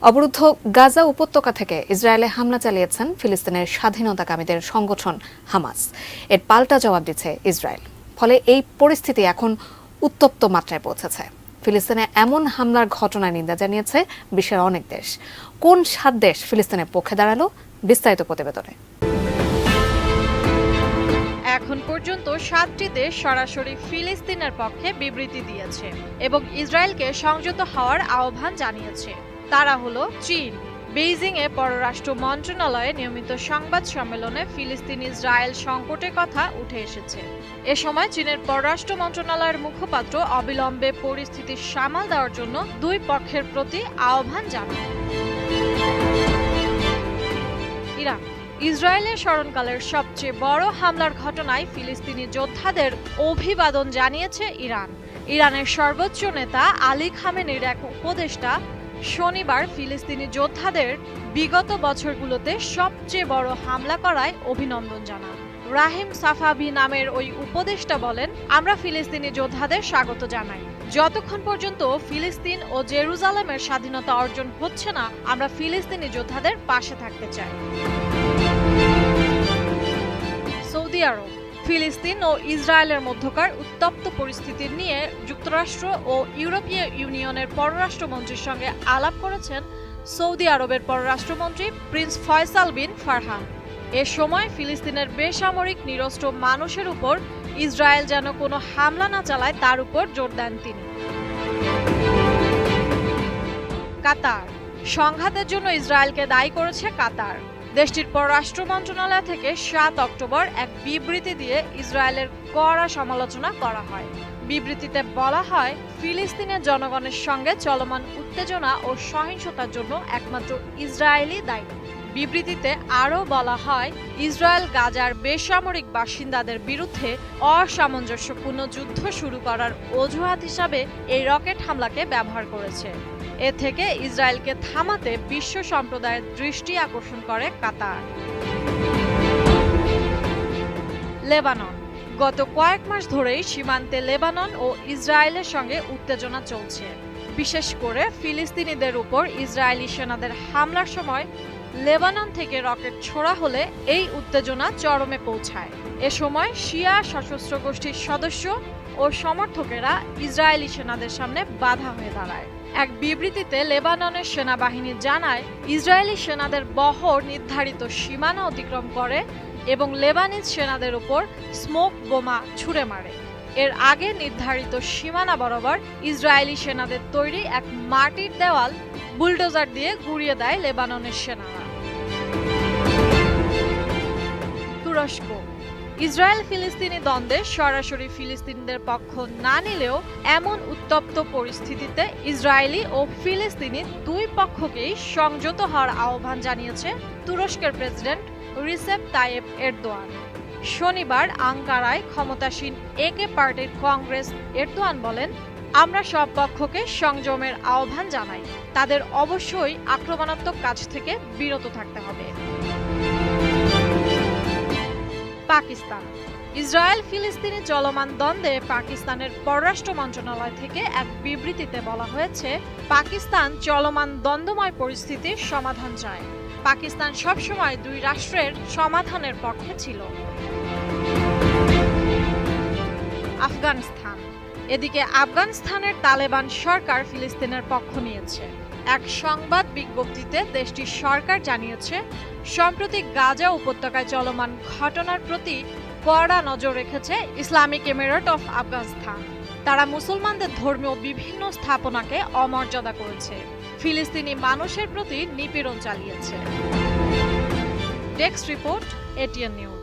অবরুদ্ধ গাজা উপত্যকা থেকে ইসরায়েলে হামলা চালিয়েছেন ফিলিস্তিনের স্বাধীনতাকামীদের সংগঠন হামাস। এর পাল্টা জবাব দিচ্ছে ইসরায়েল। ফলে এই পরিস্থিতি এখন উত্তপ্ত মাত্রায় পৌঁছেছে। ফিলিস্তিনে এমন হামলার ঘটনায় নিন্দা জানিয়েছে বিশ্বের অনেক দেশ। কোন 7 দেশ ফিলিস্তিনের পক্ষে দাঁড়ালো? বিস্তারিত প্রতিবেদনে। এখন পর্যন্ত 7টি দেশ সরাসরি ফিলিস্তিনের পক্ষে বিবৃতি দিয়েছে এবং ইসরায়েলকে সংযত হওয়ার আহ্বান জানিয়েছে। তারা হলো চীন। বেইজিংয়ে পররাষ্ট্র মন্ত্রণালয়ে নিয়মিত সংবাদ সম্মেলনে ফিলিস্তিন ইসরায়েল সংকটের কথা উঠে এসেছে। এ সময় চীনের পররাষ্ট্র মন্ত্রণালয়ের মুখপাত্র অবিলম্বে পরিস্থিতি সামাল দেওয়ার জন্য দুই পক্ষের প্রতি আহ্বান জানান। ইরান। ইসরায়েলের স্মরণকালের সবচেয়ে বড় হামলার ঘটনায় ফিলিস্তিনি যোদ্ধাদের অভিবাদন জানিয়েছে ইরান। ইরানের সর্বোচ্চ নেতা আলী খামেনির এক উপদেষ্টা শনিবার ফিলিস্তিনি যোদ্ধাদের বিগত বছরগুলোতে সবচেয়ে বড় হামলা করায় অভিনন্দন জানান। রাহিম সাফাভি নামের ওই উপদেষ্টা বলেন, আমরা ফিলিস্তিনি যোদ্ধাদের স্বাগত জানাই। যতক্ষণ পর্যন্ত ফিলিস্তিন ও জেরুজালেমের স্বাধীনতা অর্জন হচ্ছে না, আমরা ফিলিস্তিনি যোদ্ধাদের পাশে থাকতে চাই। সৌদি আরব। ফিলিস্তিন ও ইসরায়েলের মধ্যকার উত্তপ্ত পরিস্থিতি নিয়ে যুক্তরাষ্ট্র ও ইউরোপীয় ইউনিয়নের পররাষ্ট্রমন্ত্রীর সঙ্গে আলাপ করেছেন সৌদি আরবের পররাষ্ট্রমন্ত্রী প্রিন্স ফয়সাল বিন ফারহান। এ সময় ফিলিস্তিনের বেসামরিক নিরস্ত্র মানুষের উপর ইসরায়েল যেন কোনো হামলা না চালায় তার উপর জোর দেন তিনি। কাতার। সংঘাতের জন্য ইসরায়েলকে দায়ী করেছে কাতার। দেশটির পররাষ্ট্র মন্ত্রণালয় থেকে 7 অক্টোবর এক বিবৃতি দিয়ে ইসরায়েলের কড়া সমালোচনা করা হয়। বিবৃতিতে বলা হয়, ফিলিস্তিনের জনগণের সঙ্গে চলমান উত্তেজনা ও সহিংসতার জন্য একমাত্র ইসরায়েলই দায়ী। বিবৃতিতে আরও বলা হয়, ইসরায়েল গাজার বেসামরিক বাসিন্দাদের বিরুদ্ধে অসামঞ্জস্যপূর্ণ যুদ্ধ শুরু করার অজুহাত হিসাবে এই রকেট হামলাকে ব্যবহার করেছে। এ থেকে ইসরায়েলকে থামাতে বিশ্ব সম্প্রদায়ের দৃষ্টি আকর্ষণ করে কাতার। লেবানন। গত কয়েক মাস ধরেই সীমান্তে লেবানন ও ইসরায়েলের সঙ্গে উত্তেজনা চলছে। বিশেষ করে ফিলিস্তিনিদের উপর ইসরায়েলি সেনাদের হামলার সময় লেবানন থেকে রকেট ছোড়া হলে এই উত্তেজনা চরমে পৌঁছায়। এ সময় শিয়া সশস্ত্র গোষ্ঠীর সদস্য ও সমর্থকেরা ইসরায়েলি সেনাদের সামনে বাধা হয়ে দাঁড়ায়। এক বিবৃতিতে লেবাননের সেনাবাহিনী জানায়, ইসরায়েলি সেনাদের বহর নির্ধারিত সীমানা অতিক্রম করে এবং লেবানিজ সেনাদের উপর স্মোক বোমা ছুড়ে মারে। এর আগে নির্ধারিত সীমানা বরাবর ইসরায়েলি সেনাদের তৈরি এক মাটির দেওয়াল বুলডোজার দিয়ে গুঁড়িয়ে দেয় লেবাননের সেনারা। তুরস্ক। ইসরায়েল ফিলিস্তিনি দ্বন্দ্বে সরাসরি ফিলিস্তিনিদের পক্ষ না নিলেও এমন উত্তপ্ত পরিস্থিতিতে ইসরায়েলি ও ফিলিস্তিনি দুই পক্ষকেই সংযত হওয়ার আহ্বান জানিয়েছে তুরস্কের প্রেসিডেন্ট রিসেপ তাইয়েপ এরদোয়ান। শনিবার আঙ্কারায় ক্ষমতাসীন একে পার্টির কংগ্রেস এরদোয়ান বলেন, আমরা সব পক্ষকে সংযমের আহ্বান জানাই। তাদের অবশ্যই আক্রমণাত্মক কাজ থেকে বিরত থাকতে হবে। পাকিস্তান। ইসরায়েল ফিলিস্তিনি চলমান দ্বন্দ্বে পাকিস্তানের পররাষ্ট্র মন্ত্রণালয় থেকে এক বিবৃতিতে বলা হয়েছে, পাকিস্তান চলমান দ্বন্দ্বময় পরিস্থিতির সমাধান চায়। পাকিস্তান সবসময় দুই রাষ্ট্রের সমাধানের পক্ষে ছিল। আফগানিস্তান। এদিকে আফগানিস্তানের তালেবান সরকার ফিলিস্তিনের পক্ষ নিয়েছে। এক সংবাদ বিজ্ঞপ্তিতে দেশটির সরকার জানিয়েছে, সম্প্রতি গাজা উপত্যকায় চলমান ঘটনার প্রতি কড়া নজর রেখেছে ইসলামিক এমিরেট অফ আফগানিস্তান। তারা মুসলমানদের ধর্মীয় বিভিন্ন স্থাপনাকে অমর্যাদা করেছে, ফিলিস্তিনি মানুষের প্রতি নিপীড়ন চালিয়েছে। Desk report, ATN news.